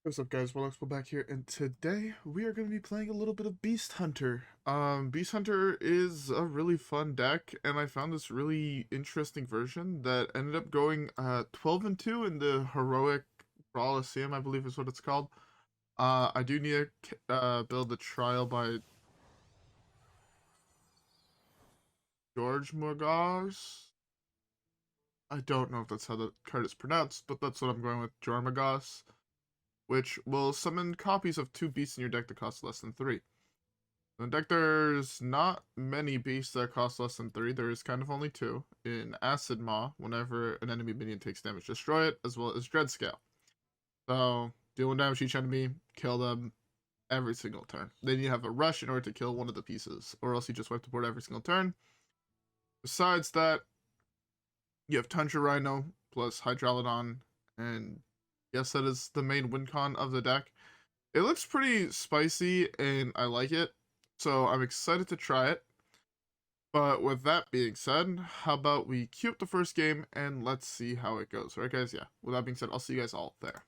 What's up, guys? WhirlXbow back here, and today we are going to be playing a little bit of Beast Hunter. Beast Hunter is a really fun deck, and I found this really interesting version that ended up going 12-2 in the Heroic Brawliseum, I believe is what it's called. I do need to build the trial by Jormungars. I don't know if that's how the card is pronounced, but that's what I'm going with, Jormungars, which will summon copies of 2 beasts in your deck that cost less than 3. In the deck, there's not many beasts that cost less than 3. There is kind of only 2. In Acidmaw, whenever an enemy minion takes damage, destroy it, as well as Dreadscale. So, deal 1 damage each enemy, kill them every single turn. Then you have a rush in order to kill one of the pieces, or else you just wipe the board every single turn. Besides that, you have Tundra Rhino plus Hydralodon, and yes, that is the main win con of the deck. It looks pretty spicy, and I like it, so I'm excited to try it. But with that being said, how about we queue up the first game, and let's see how it goes. Right, guys? Yeah. With that being said, I'll see you guys all there.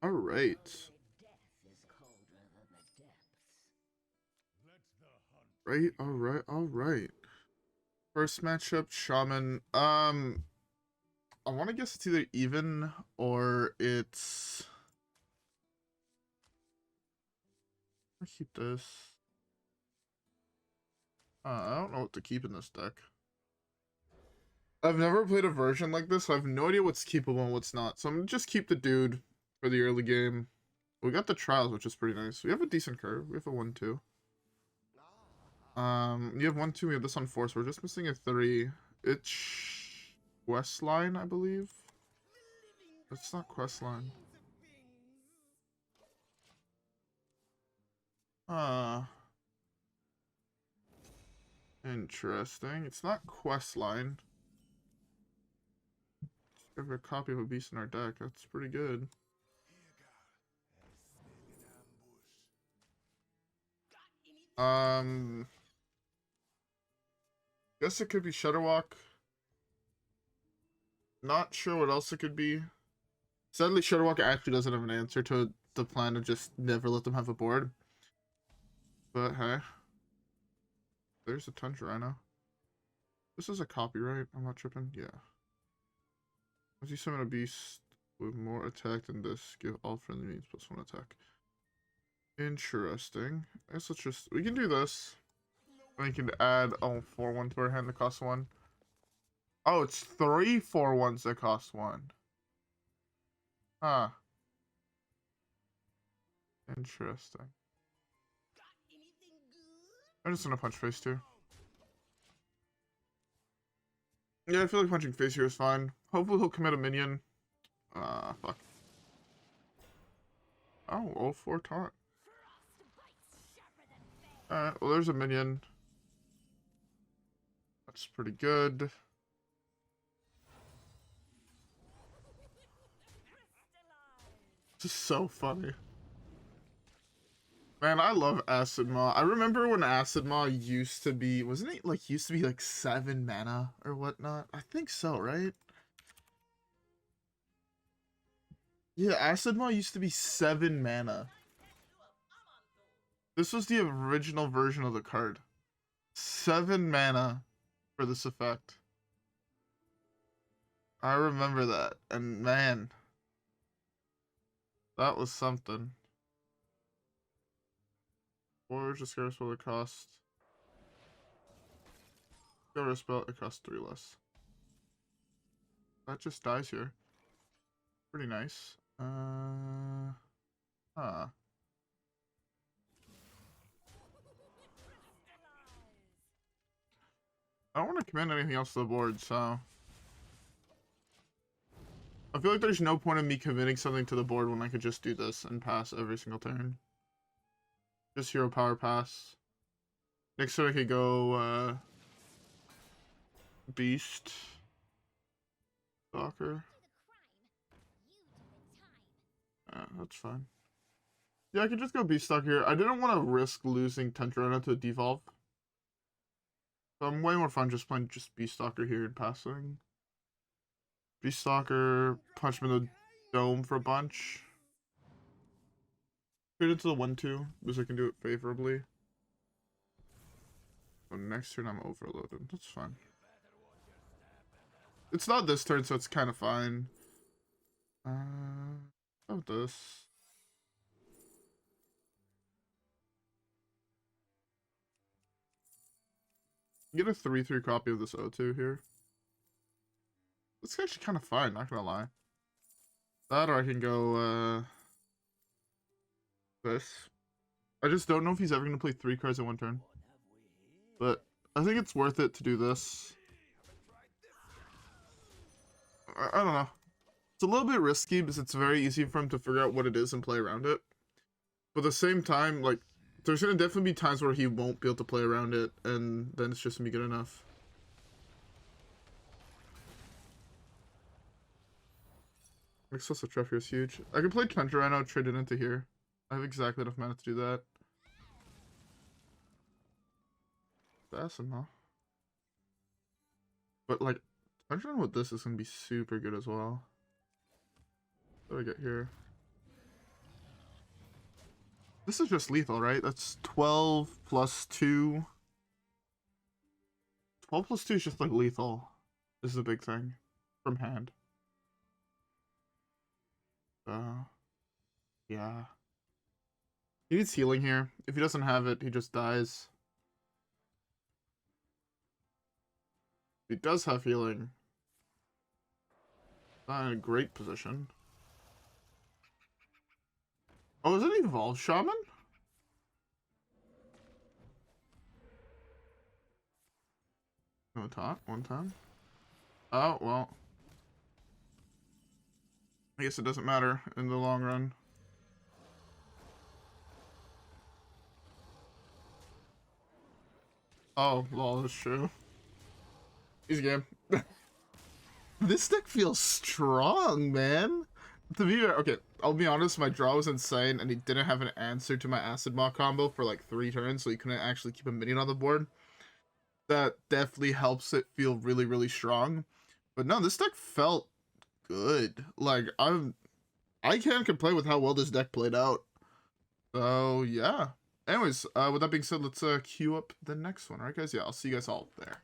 Alright. Alright. First matchup, Shaman. I want to guess it's either even or it's... I'll keep this. I don't know what to keep in this deck. I've never played a version like this, so I have no idea what's keepable and what's not. So I'm gonna just keep the dude for the early game. We got the trials, which is pretty nice. We have a decent curve. We have a 1-2. You have 1-2, we have this on 4, so we're just missing a 3. It's Questline, I believe. It's not Questline. Interesting. It's not Questline. We have a copy of a beast in our deck. That's pretty good. Guess it could be Shutterwalk. Not sure what else it could be. Sadly, Shutterwalk actually doesn't have an answer to the plan to just never let them have a board. But hey. There's a Tundra Rhino. This is a copyright. I'm not tripping. Yeah. Once you summon a beast with more attack than this, give all friendly minions +1 attack. Interesting. I guess let's just... We can do this. We can add 4-1 to our hand that costs 1. Oh, it's 3 4-1s that cost 1. Huh. Interesting. I'm just gonna punch face too. Yeah, I feel like punching face here is fine. Hopefully he'll commit a minion. Fuck. Oh, 0-4 taunt. Alright, well there's a minion. That's pretty good. This is so funny. Man, I love Acidmaw. I remember when Acidmaw used to be... Wasn't it like, used to be like 7 mana or whatnot? I think so, right? Yeah, Acidmaw used to be 7 mana. This was the original version of the card. 7 mana for this effect. I remember that. And man, that was something. Or just go spell it cost. Go spell it costs 3 less. That just dies here. Pretty nice. Huh. I don't want to command anything else to the board, so... I feel like there's no point in me committing something to the board when I could just do this and pass every single turn. Just hero power pass. Next turn I could go, Beast. Stalker. That's fine. Yeah, I could just go Beaststalker here. I didn't want to risk losing Tundra Rhino to devolve. So I'm way more fun just playing just Beaststalker here and passing. Beaststalker, punch him in the dome for a bunch. Trade into the 1-2, because I can do it favorably. So next turn I'm overloaded. That's fine. It's not this turn, so it's kind of fine. How about this? Get a 3/3 copy of this O2 here. It's actually kind of fine, not gonna lie. That, or I can go, this. I just don't know if he's ever gonna play 3 cards in one turn. But I think it's worth it to do this. I don't know. It's a little bit risky because it's very easy for him to figure out what it is and play around it. But at the same time, like, there's gonna definitely be times where he won't be able to play around it, and then it's just gonna be good enough. Excessive Traffic is huge. I can play Tundra Rhino, trade it into here. I have exactly enough mana to do that. Acidmaw. But, like, Tundra Rhino with this is gonna be super good as well. What do I get here? This is just lethal, right? That's 12 plus 2. 12 plus 2 is just like lethal. This is a big thing. From hand. Yeah. He needs healing here. If he doesn't have it, he just dies. He does have healing. Not in a great position. Oh, is it Evolved Shaman? No talk, one time. Oh, well. I guess it doesn't matter in the long run. Oh, lol, that's true. Easy game. This deck feels strong, man. To be fair, okay, I'll be honest, my draw was insane, and he didn't have an answer to my Acidmaw combo for like 3 turns, so he couldn't actually keep a minion on the board. That definitely helps it feel really, really strong. But no, this deck felt good. Like, I can't complain with how well this deck played out. So, yeah. Anyways, with that being said, let's queue up the next one, alright guys? Yeah, I'll see you guys all there.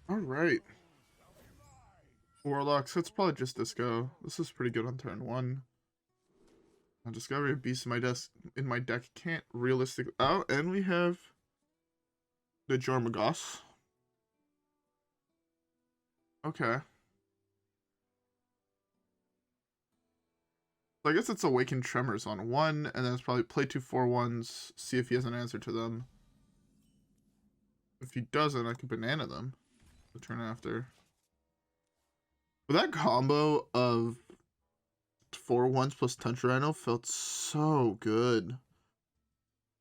Alright. Warlock, so it's probably just Disco. This is pretty good on turn 1. Discovery of Beast in my deck can't realistically... Oh, and we have the Jormungars. Okay. So I guess it's Awaken Tremors on 1, and then it's probably play 2 4/1s, see if he has an answer to them. If he doesn't, I can banana them the turn after. But that combo of 4/1s plus Tundra Rhino felt so good.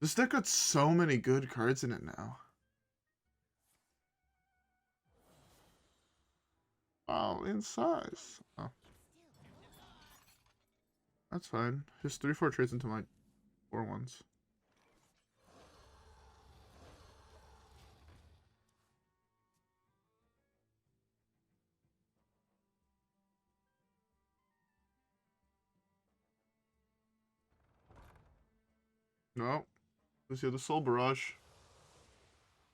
This deck got so many good cards in it now. Wow, in size. Oh. That's fine. Just 3/4 trades into my 4/1s. No. Let's see the Soul Barrage.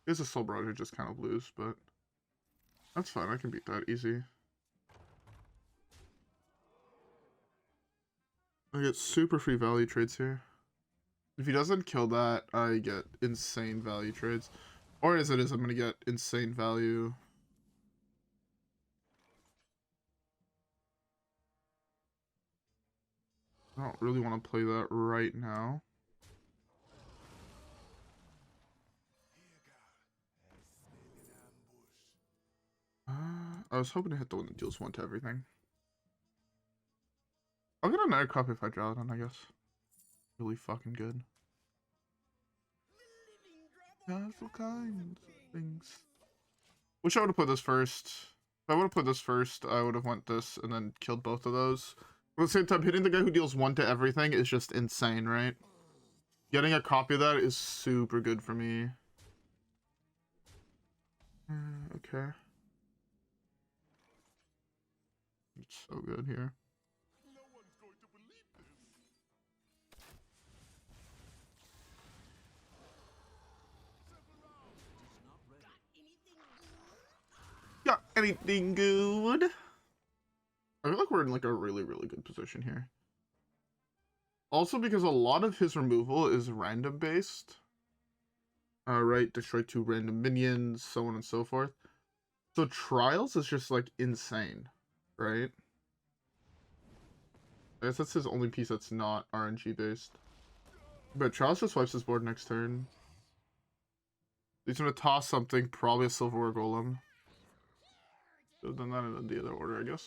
It's a Soul Barrage, I just kind of lose, but that's fine. I can beat that easy. I get super free value trades here. If he doesn't kill that, I get insane value trades. Or as it is, I'm going to get insane value. I don't really want to play that right now. I was hoping to hit the one that deals 1 to everything. I'll get another copy of Hydralodon, I guess. Really fucking good. All kinds of things. Wish I would have put this first. If I would have put this first, I would have went this and then killed both of those. But at the same time, hitting the guy who deals 1 to everything is just insane, right? Getting a copy of that is super good for me. Okay. It's so good here. Got anything good? I feel like we're in like a really, really good position here. Also because a lot of his removal is random based. Right, destroy 2 random minions, so on and so forth. So Trials is just like insane, right? I guess that's his only piece that's not RNG based. But Trials just wipes his board next turn. He's gonna toss something, probably a Silverware Golem. Should have done that in the other order, I guess.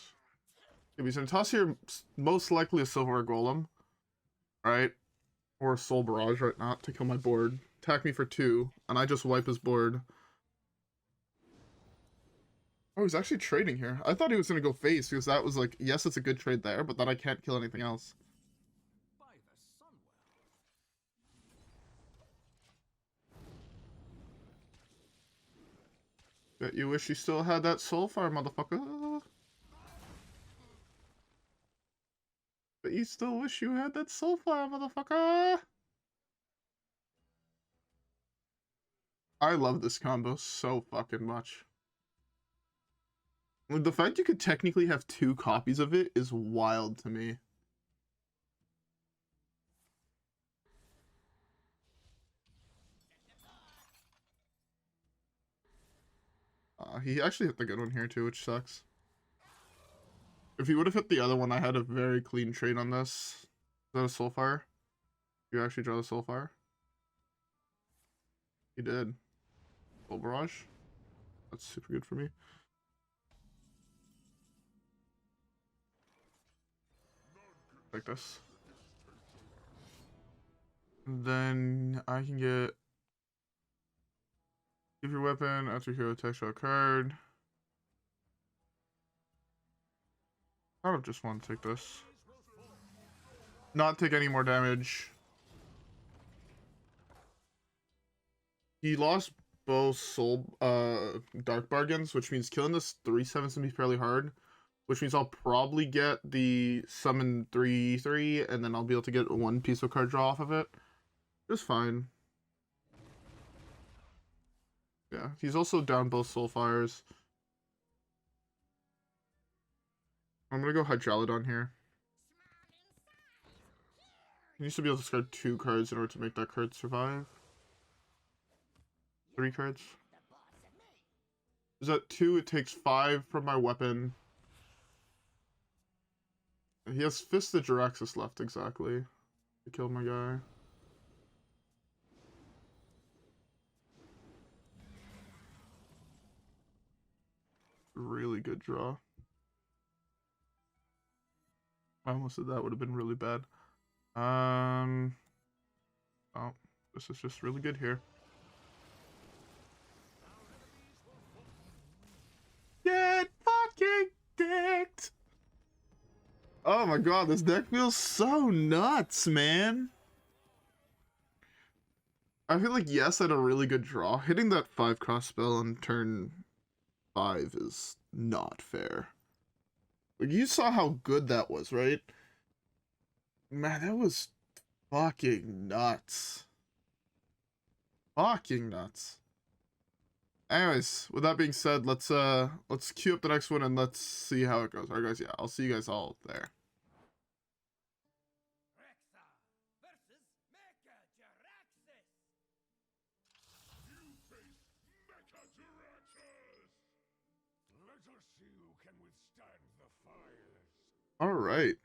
If he's gonna toss here, most likely a Silverware Golem, right? Or a Soul Barrage right now to kill my board. Attack me for 2, and I just wipe his board. Oh, he's actually trading here. I thought he was gonna go face, because that was like, yes, it's a good trade there, but then I can't kill anything else. Bet you wish you still had that Soulfire, motherfucker. But you still wish you had that Soulfire, motherfucker. I love this combo so fucking much. Like, the fact you could technically have 2 copies of it is wild to me. He actually hit the good one here too, which sucks. If he would have hit the other one, I had a very clean trade on this. Is that a Soulfire? You actually draw the Soulfire? He did. Soul Barrage? That's super good for me. Like this. And then I can get... Give your weapon after hero texture a card. I don't just want to take this. Not take any more damage. He lost both Dark Bargains, which means killing this 3/7's gonna be fairly hard. Which means I'll probably get the summon 3/3, and then I'll be able to get 1 piece of card draw off of it. Just fine. Yeah, he's also down both Soulfires. I'm gonna go Hydralodon here. He needs to be able to discard 2 cards in order to make that card survive. 3 cards. Is that 2? It takes 5 from my weapon. He has Fist of Jiraxis left, exactly. I killed my guy. Really good draw. I almost said that would have been really bad. Oh, this is just really good here. Get fucking dicked! Oh my god, this deck feels so nuts, man. I feel like yes, I had a really good draw. Hitting that 5 cross spell on turn 5 is not fair. Like, you saw how good that was, right? Man, that was fucking nuts. Fucking nuts. Anyways, with that being said, let's queue up the next one and let's see how it goes. Alright guys, yeah, I'll see you guys all there. Alright.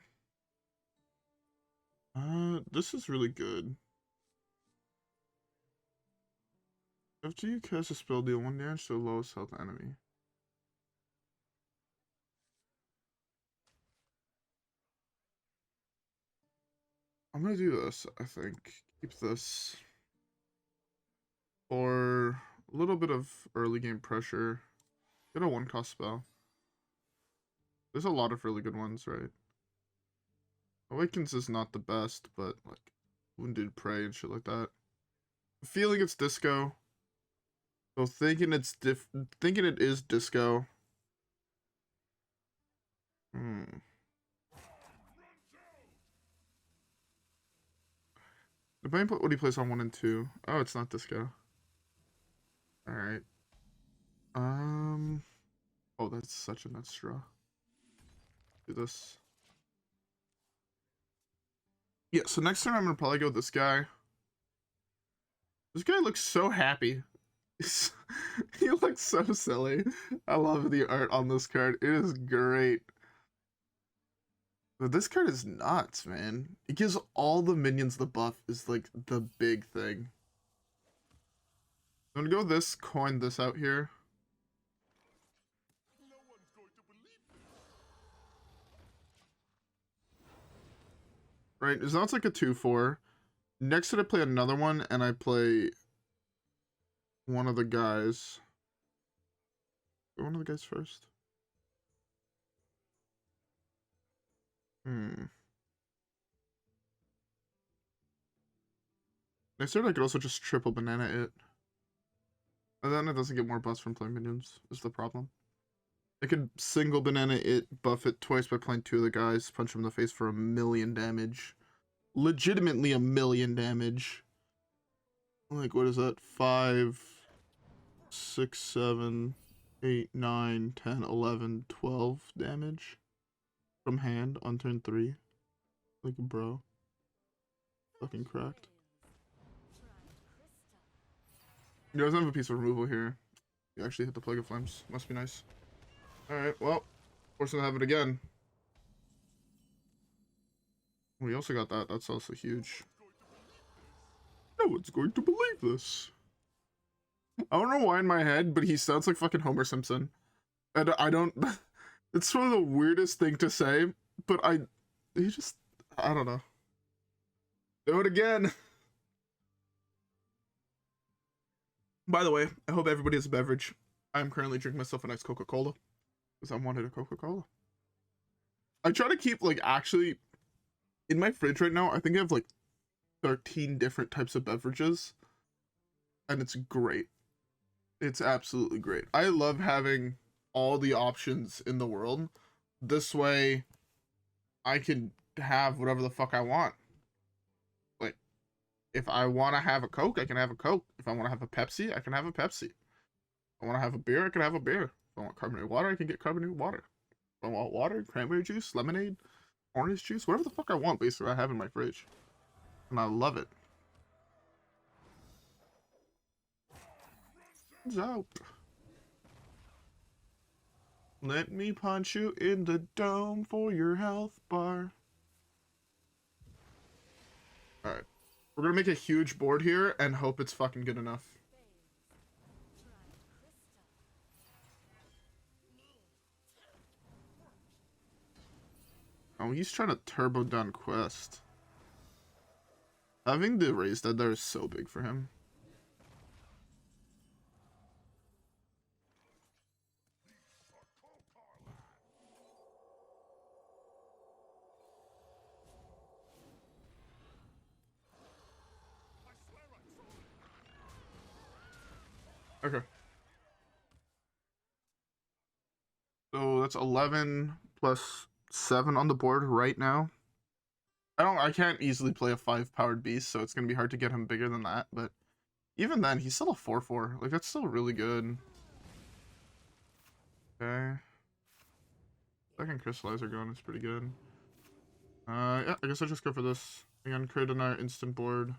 This is really good. After you cast a spell, deal 1 damage to the lowest health enemy. I'm gonna do this, I think. Keep this. For a little bit of early game pressure. Get a 1 cost spell. There's a lot of really good ones, right? Awakens is not the best, but like Wounded Prey and shit like that. I'm feeling it's Disco. So thinking thinking it is disco. Depending on what he plays on 1 and 2. Oh, it's not disco. Alright. Oh, that's such a nut straw. Do this. Yeah, so next turn I'm gonna probably go with this guy. This guy looks so happy. He looks so silly. I love the art on this card. It is great. But this card is nuts, man. It gives all the minions the buff is like the big thing. I'm gonna go with this, coin this out here. Right, so now it's like a 2-4. Next turn I play another one, and I play one of the guys. One of the guys first. Next turn I could also just triple banana it. And then it doesn't get more buffs from playing minions, is the problem. I could single banana it, buff it twice by playing 2 of the guys, punch him in the face for 1,000,000 damage. Legitimately 1,000,000 damage. Like, what is that? 5, 6, 7, 8, 9, 10, 11, 12 damage from hand on turn 3. Like, bro. Fucking cracked. He doesn't have a piece of removal here. You actually hit the Plague of Flames. Must be nice. Alright, well, forced to have it again. We also got that. That's also huge. No one's going to believe this. I don't know why in my head, but he sounds like fucking Homer Simpson. And I don't... It's sort of the weirdest thing to say, but I don't know. Do it again. By the way, I hope everybody has a beverage. I'm currently drinking myself a nice Coca-Cola. Because I wanted a Coca-Cola. I try to keep, like, actually... In my fridge right now, I think I have, like, 13 different types of beverages. And it's great. It's absolutely great. I love having all the options in the world. This way, I can have whatever the fuck I want. Like, if I want to have a Coke, I can have a Coke. If I want to have a Pepsi, I can have a Pepsi. If I want to have a beer, I can have a beer. If I want carbonated water, I can get carbonated water. If I want water, cranberry juice, lemonade, orange juice, whatever the fuck I want, basically, I have in my fridge. And I love it. Out. Let me punch you in the dome for your health bar. Alright. We're gonna make a huge board here and hope it's fucking good enough. Oh, he's trying to turbo down quest. Having the raise dead there is so big for him. Okay. So that's 11 plus 7 on the board right now. I can't easily play a 5-powered beast, so it's gonna be hard to get him bigger than that, but even then, he's still a 4/4. Like, that's still really good. Okay. Second crystallizer going is pretty good. Yeah, I guess I'll just go for this. Again, create another instant board.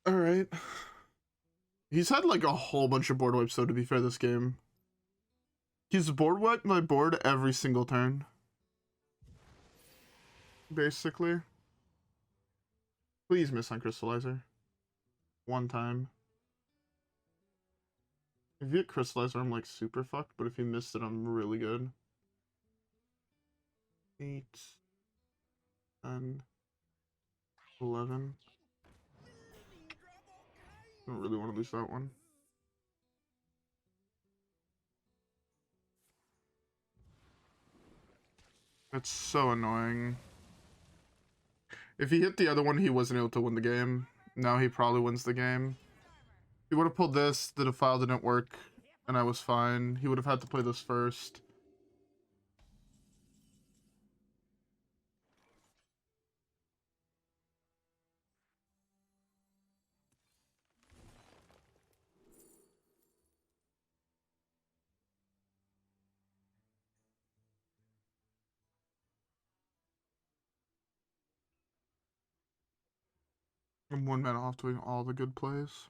Alright. He's had like a whole bunch of board wipes though, to be fair, this game. He's board wiped my board every single turn. Basically. Please miss on crystallizer. One time. If you get crystallizer, I'm like super fucked, but if you missed it, I'm really good. 8, 10, 11. I don't really want to lose that one. That's so annoying. If he hit the other one, he wasn't able to win the game. Now he probably wins the game. He would have pulled this, the defile didn't work, and I was fine. He would have had to play this first. I'm 1 mana off doing all the good plays.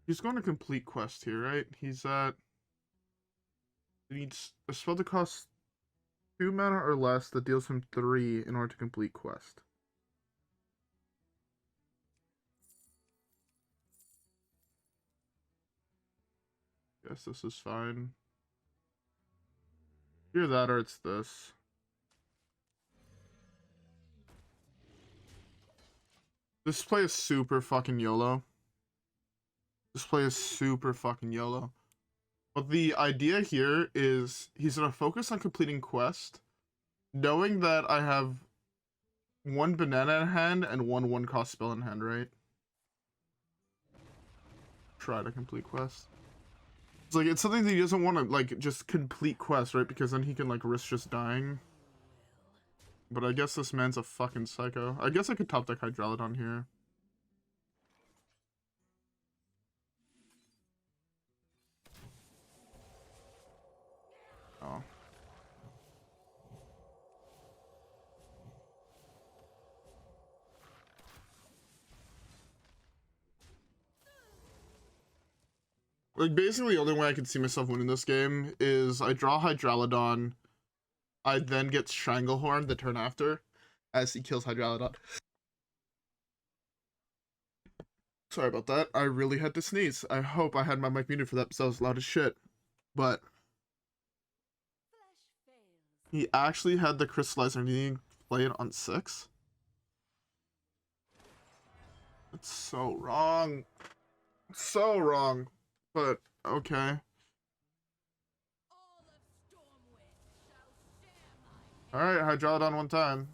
He's going to complete quest here, right? He's at... He needs a spell to cost 2 mana or less that deals him 3 in order to complete quest. Guess this is fine. Either that or it's this. This play is super fucking YOLO. This play is super fucking YOLO. But the idea here is he's going to focus on completing quest, knowing that I have 1 banana in hand and 1 1-cost spell in hand, right? Try to complete quest. It's like, it's something that he doesn't want to, like, just complete quest, right? Because then he can, like, risk just dying. But I guess this man's a fucking psycho. I guess I could top deck Hydralodon here. Oh. Like, basically the only way I can see myself winning this game is I draw Hydralodon, I then get Stranglethorn the turn after, as he kills Hydralodon. Sorry about that. I really had to sneeze. I hope I had my mic muted for that because that was loud as shit. But he actually had the Crystallizer needing to play it on 6. It's so wrong. So wrong. But, okay. Alright, Hydralodon 1 time.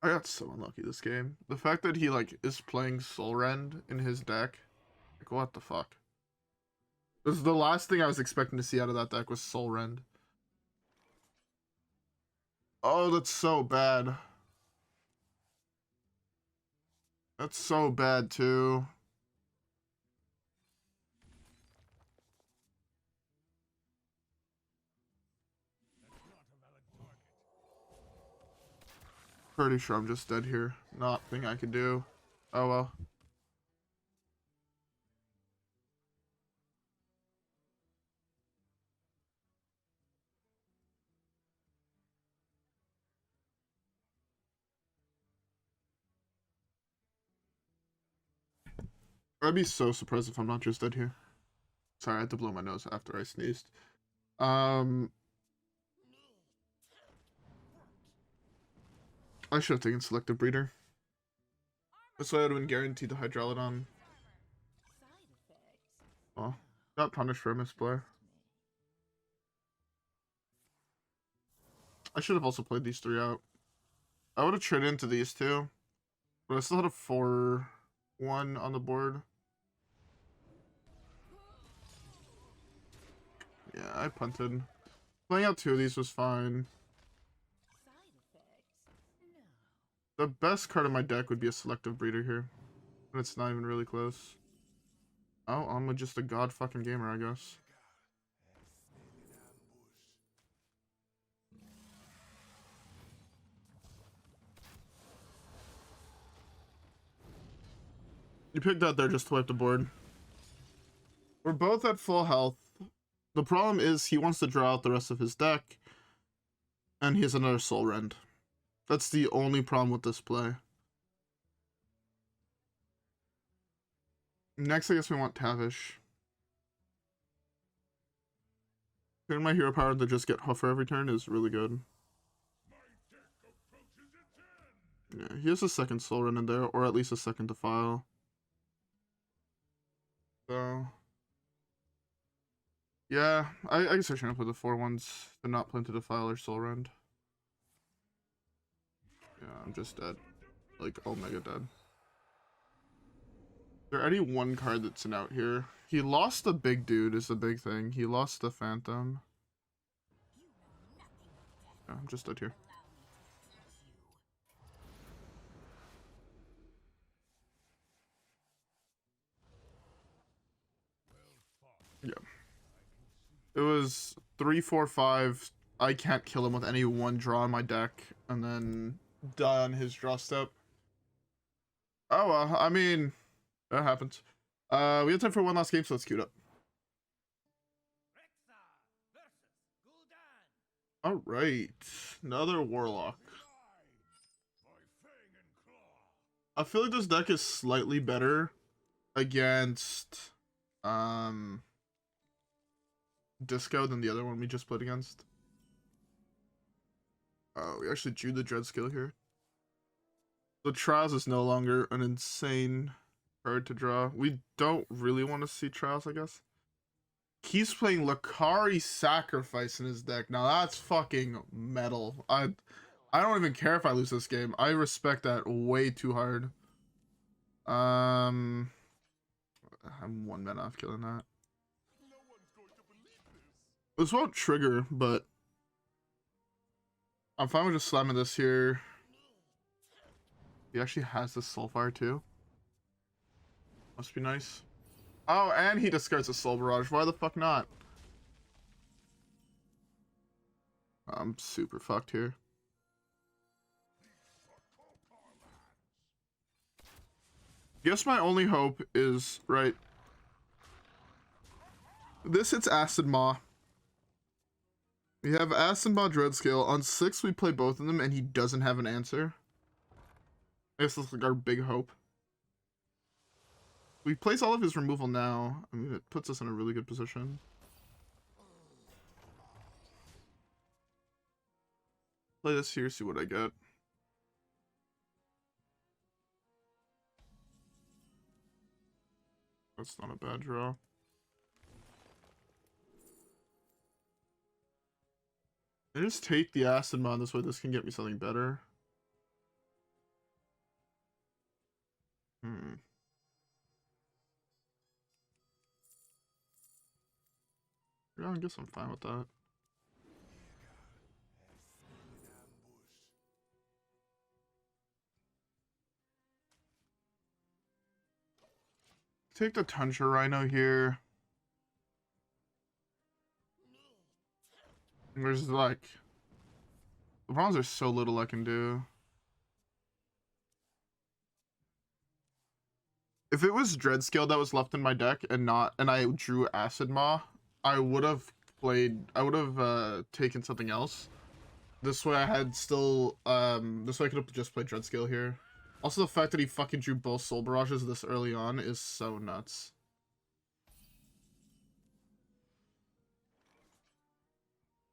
I got so unlucky this game. The fact that he, like, is playing Soul Rend in his deck. Like, what the fuck? This is the last thing I was expecting to see out of that deck was Soul Rend. Oh, that's so bad. That's so bad, too. Pretty sure I'm just dead here. Nothing I can do. Oh well. I'd be so surprised if I'm not just dead here. Sorry, I had to blow my nose after I sneezed. I should have taken Selective Breeder. This way I would have been guaranteed the Hydralodon. Oh, got punished for a misplay. I should have also played these 3 out. I would have traded into these 2. But I still had a 4-1 on the board. Yeah, I punted. Playing out 2 of these was fine. The best card in my deck would be a Selective Breeder here. And it's not even really close. Oh, I'm just a god fucking gamer, I guess. You picked out there just to wipe the board. We're both at full health. The problem is he wants to draw out the rest of his deck. And he has another Soul Rend. That's the only problem with this play. Next, I guess we want Tavish. Turn my hero power to just get Huffer every turn is really good. Yeah, he has a second Soul Rend in there, or at least a second Defile. So yeah, I guess I shouldn't play the 4/1s. They're not Plan to Defile or Soul Rend. Yeah, I'm just dead. Like, Omega dead. Is there any one card that's an out here? He lost the big dude is the big thing. He lost the Phantom. Yeah, I'm just dead here. Yeah. It was 3, 4, 5. I can't kill him with any one draw on my deck, and then die on his draw step. Oh well, I mean, that happens. We have time for one last game, so let's queue it up. All right, another Warlock. I feel like this deck is slightly better against Disco than the other one we just played against. We actually drew the Dreadscale here. The Trials is no longer an insane card to draw. We don't really want to see Trials, I guess. He's playing Lakari Sacrifice in his deck. Now that's fucking metal. I don't even care if I lose this game. I respect that way too hard. I'm 1 mana off killing that. This won't trigger, but I'm fine with just slamming this here. He actually has the Soulfire too. Must be nice. Oh, and he discards a Soul Barrage. Why the fuck not? I'm super fucked here. Guess my only hope is, right, this hits Acidmaw. We have Acidmaw Dreadscale. On 6, we play both of them, and he doesn't have an answer. I guess that's like our big hope. We place all of his removal now. I mean, it puts us in a really good position. Play this here, see what I get. That's not a bad draw. I just take the Acidmaw this way. This can get me something better. Yeah, I guess I'm fine with that. Take the Tundra Rhino here. There's like, the problems there's so little I can do. If it was Dreadscale that was left in my deck and I drew Acidmaw, I would have taken something else. This way I had still, this way I could have just played Dreadscale here. Also, the fact that he fucking drew both Soul Barrages this early on is so nuts.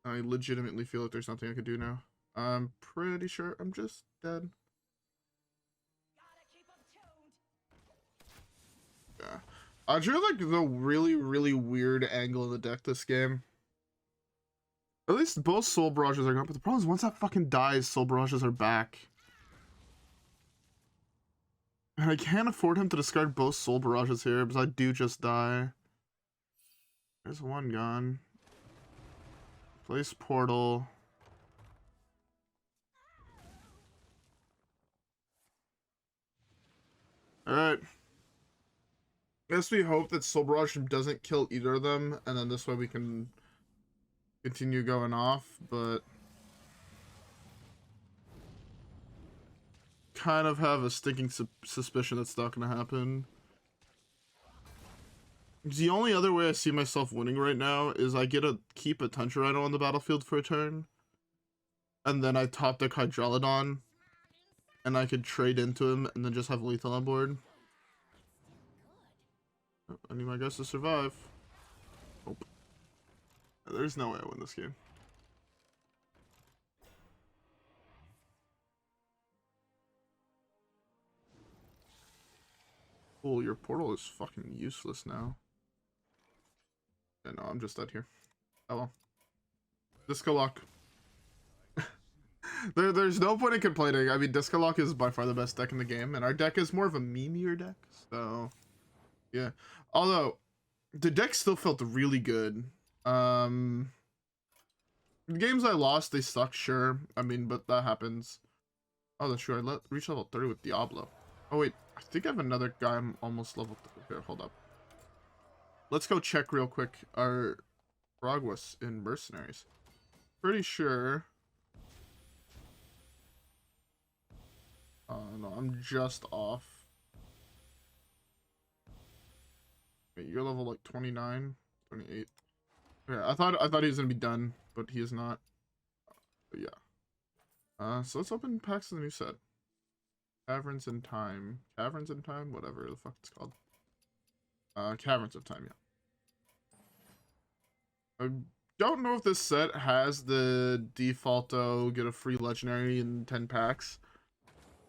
I legitimately feel like there's nothing I could do now. I'm pretty sure I'm just dead. Yeah. I drew like the really, really weird angle in the deck this game. At least both Soul Barrages are gone, but the problem is once that fucking dies, Soul Barrages are back. And I can't afford him to discard both Soul Barrages here because I do just die. There's one gone. Place Portal. Alright. Guess we hope that Soul Barrage doesn't kill either of them, and then this way we can continue going off, but kind of have a stinking suspicion that's not going to happen. The only other way I see myself winning right now is I get to keep a Tundra Rhino on the battlefield for a turn, and then I top deck Hydralodon, and I could trade into him and then just have lethal on board. I need my guys to survive. Nope. There's no way I win this game. Cool, your portal is fucking useless now. I know, I'm just dead here. Oh well. Disco Lock. There's no point in complaining. I mean, Disco Lock is by far the best deck in the game, and our deck is more of a memeier deck, so yeah. Although the deck still felt really good. The games I lost, they suck, sure. I mean, but that happens. Oh, that's true. I reached level 30 with Diablo. Oh wait, I think I have another guy I'm almost level 30. Here, hold up. Let's go check real quick our progress in mercenaries. Pretty sure. No, I'm just off. Wait, you're level like 29, 28. Yeah, I thought he was gonna be done, but he is not. But yeah. So let's open packs of the new set. Caverns in Time. Caverns in Time? Whatever the fuck it's called. Caverns of Time, yeah. I don't know if this set has the defaulto get a free legendary in 10 packs.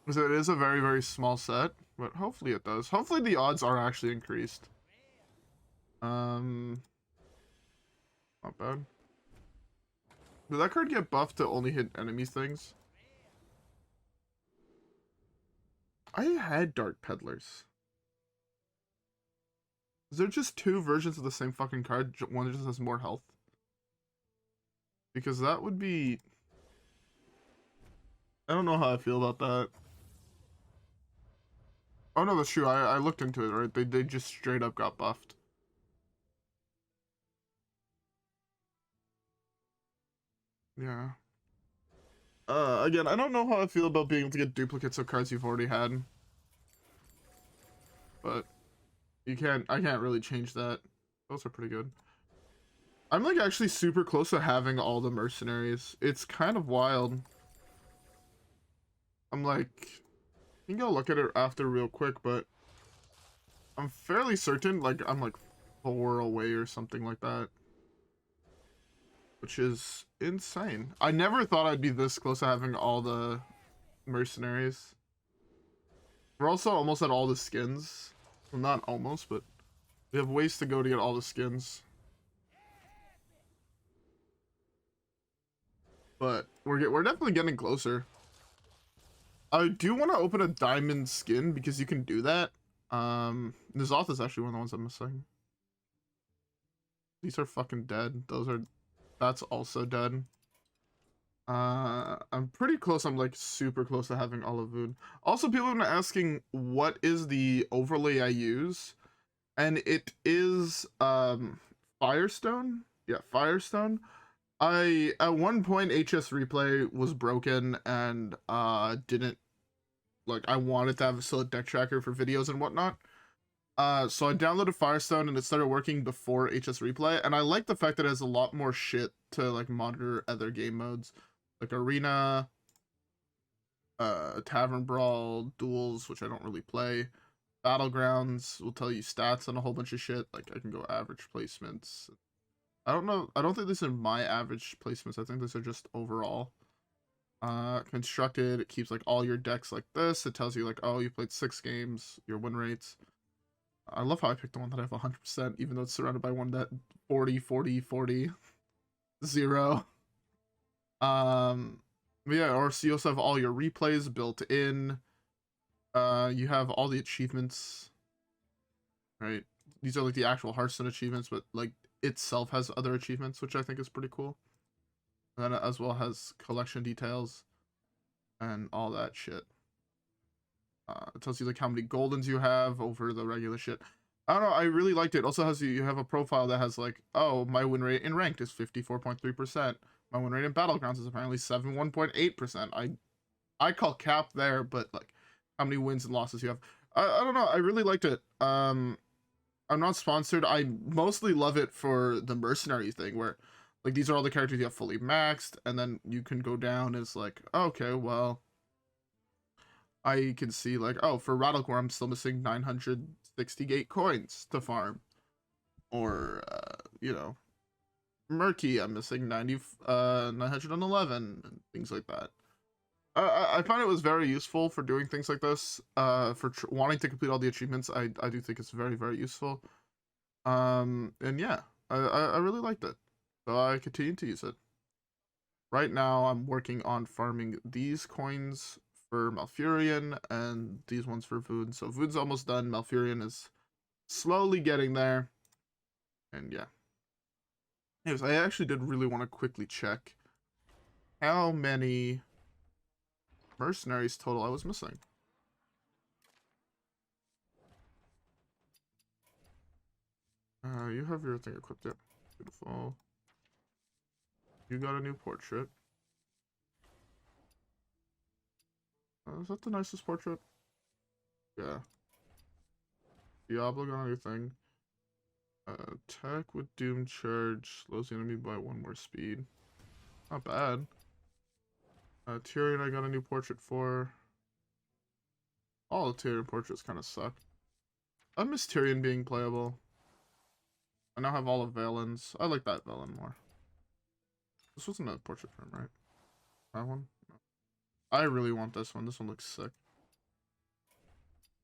So it is a very, very small set, but hopefully it does. Hopefully the odds are actually increased. Not bad. Did that card get buffed to only hit enemies things? I had Dark Peddlers. Is there just two versions of the same fucking card? One just has more health? Because that would be... I don't know how I feel about that. Oh no, that's true. I looked into it, right? They just straight up got buffed. Yeah. Again, I don't know how I feel about being able to get duplicates of cards you've already had. But I can't really change that. Those are pretty good. I'm like actually super close to having all the mercenaries. It's kind of wild. I'm like, I think I'll look at it after real quick, but I'm fairly certain, like, I'm like 4 away or something like that. Which is insane. I never thought I'd be this close to having all the mercenaries. We're also almost at all the skins. Well, not almost, but we have ways to go to get all the skins. But we're definitely getting closer. I do want to open a diamond skin because you can do that. N'Zoth is actually one of the ones I'm missing. These are fucking dead. That's also dead. I'm pretty close. I'm like super close to having all of Vood. Also, people have been asking what is the overlay I use, and it is Firestone. Yeah, Firestone. At one point HS Replay was broken and didn't, like, I wanted to have a Selective deck tracker for videos and whatnot. So I downloaded Firestone and it started working before HS Replay, and I like the fact that it has a lot more shit to like monitor other game modes, like Arena, Tavern Brawl, Duels, which I don't really play. Battlegrounds will tell you stats on a whole bunch of shit, like I can go average placements. I don't know, I don't think these are my average placements, I think these are just overall. Constructed, it keeps like all your decks like this. It tells you like, oh, you played 6 games, your win rates. I love how I picked the one that I have 100%, even though it's surrounded by one that 40, 40, 40, 0. Yeah, or so you also have all your replays built in. You have all the achievements, right? These are like the actual Hearthstone achievements, but like itself has other achievements, which I think is pretty cool. And then it as well has collection details and all that shit. It tells you like how many goldens you have over the regular shit. I don't know, I really liked it. Also has you have a profile that has like, oh, my win rate in ranked is 54.3%. My win rate in battlegrounds is apparently 71.8%. I call cap there, but like how many wins and losses you have. I don't know, I really liked it. I'm not sponsored. I mostly love it for the mercenary thing where like these are all the characters you have fully maxed, and then you can go down as like, okay, well, I can see like, oh, for Rattlecore, I'm still missing 968 coins to farm. Or, you know, Murky, I'm missing 911, and things like that. I find it was very useful for doing things like this. For wanting to complete all the achievements, I do think it's very, very useful. And yeah, I really liked it, so I continue to use it. Right now, I'm working on farming these coins for Malfurion and these ones for Voon. So Voon's almost done. Malfurion is slowly getting there. And yeah. Anyways, I actually did really want to quickly check how many mercenaries total I was missing. You have your thing equipped yet. Beautiful. You got a new portrait. Is that the nicest portrait? Yeah. Diablo got a new thing. Attack with Doom Charge slows the enemy by 1 more speed. Not bad. Tyrion I got a new portrait for. All the Tyrion portraits kind of suck. I miss Tyrion being playable. I now have all of Valen's. I like that Valen more. This wasn't a portrait for him, right? That one? No. I really want this one. This one looks sick.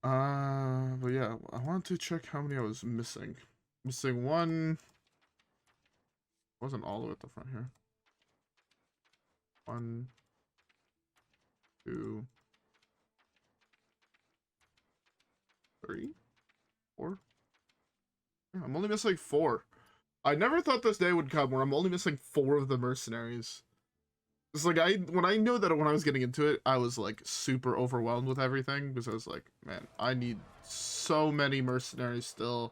But yeah, I wanted to check how many I was missing. Missing one. Wasn't all the way at the front here. 1, 2, 3, 4. Yeah, I'm only missing 4. I never thought this day would come where I'm only missing 4 of the mercenaries. It's like when I knew that when I was getting into it, I was like super overwhelmed with everything because I was like, man, I need so many mercenaries still.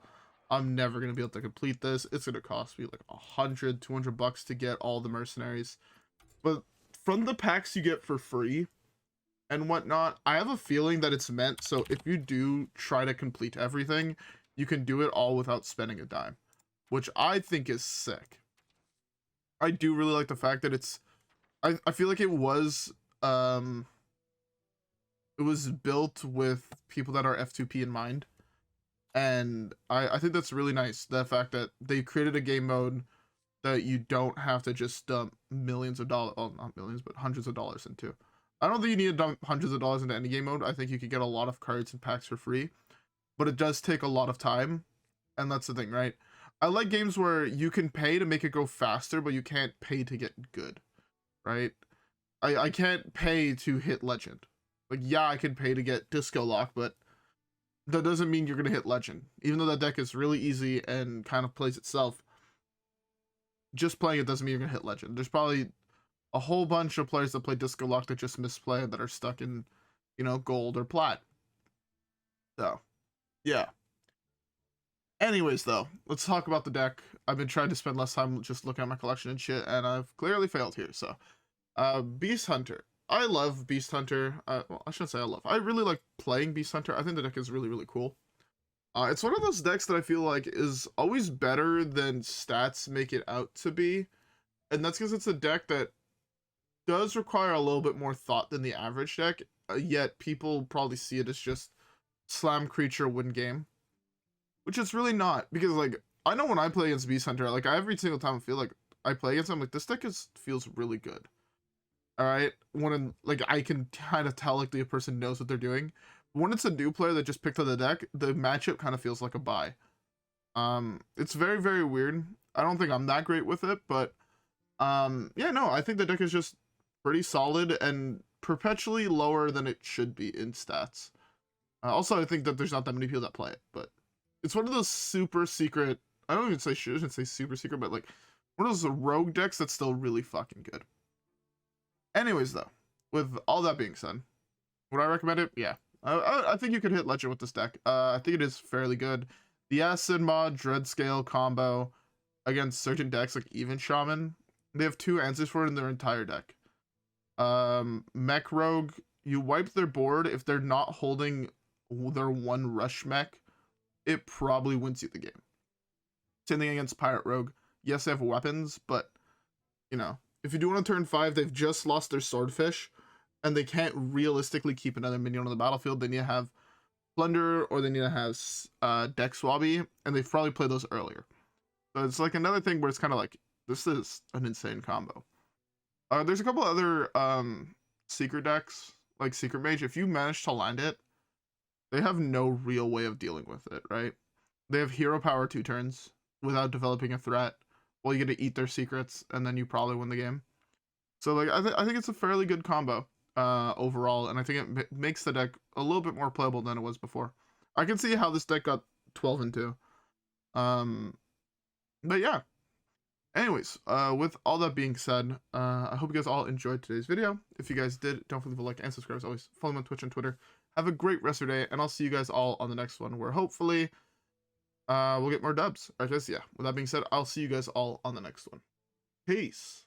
I'm never gonna be able to complete this. It's gonna cost me like $100-200 to get all the mercenaries. But from the packs you get for free and whatnot, I have a feeling that it's meant so if you do try to complete everything, you can do it all without spending a dime, which I think is sick. I do really like the fact that it's I feel like it was built with people that are F2P in mind. And I think that's really nice. The fact that they created a game mode that you don't have to just dump millions of dollars, well, not millions, but hundreds of dollars into. I don't think you need to dump hundreds of dollars into any game mode. I think you could get a lot of cards and packs for free, but it does take a lot of time. And that's the thing, right? I like games where you can pay to make it go faster, but you can't pay to get good, right? I can't pay to hit legend. Like, yeah, I can pay to get disco lock, but that doesn't mean you're going to hit legend. Even though that deck is really easy and kind of plays itself, just playing it doesn't mean you're going to hit legend. There's probably a whole bunch of players that play disco lock that just misplay that are stuck in, you know, gold or plat. So, yeah. Anyways, though, let's talk about the deck. I've been trying to spend less time just looking at my collection and shit, and I've clearly failed here. So, Beast Hunter. I love Beast Hunter. Well, I shouldn't say I love. I really like playing Beast Hunter. I think the deck is really, really cool. It's one of those decks that I feel like is always better than stats make it out to be. And that's because it's a deck that does require a little bit more thought than the average deck. Yet people probably see it as just slam creature win game. Which it's really not. Because, like, I know when I play against Beast Hunter, like, every single time I feel like I play against them, like, this deck feels really good. Alright, when like I can kind of tell like the person knows what they're doing. When it's a new player that just picked up the deck, the matchup kind of feels like a buy. It's very, very weird. I don't think I'm that great with it, but yeah, no, I think the deck is just pretty solid and perpetually lower than it should be in stats. Also, I think that there's not that many people that play it, but it's one of those super secret. I don't even say shouldn't say super secret, but like one of those rogue decks that's still really fucking good. Anyways, though, with all that being said, would I recommend it? Yeah. I think you could hit Legend with this deck. I think it is fairly good. The Acidmaw Dreadscale combo against certain decks, like even Shaman, they have 2 answers for it in their entire deck. Mech Rogue, you wipe their board. If they're not holding their 1 rush mech, it probably wins you the game. Same thing against Pirate Rogue. Yes, they have weapons, but, you know, if you do it on turn 5, they've just lost their Swordfish, and they can't realistically keep another minion on the battlefield. They need to have Plunder, or they need to have Deck Swabby, and they've probably played those earlier. So it's like another thing where it's kind of like, this is an insane combo. There's a couple other secret decks, like Secret Mage. If you manage to land it, they have no real way of dealing with it, right? They have Hero Power 2 turns. without developing a threat. Well, you get to eat their secrets, and then you probably win the game. So like I think it's a fairly good combo overall, and I think it makes the deck a little bit more playable than it was before. I can see how this deck got 12-2. But yeah. Anyways, with all that being said, I hope you guys all enjoyed today's video. If you guys did, don't forget to like and subscribe as always. Follow me on Twitch and Twitter. Have a great rest of your day, and I'll see you guys all on the next one, where hopefully we'll get more dubs. Alright guys, yeah. With that being said, I'll see you guys all on the next one. Peace.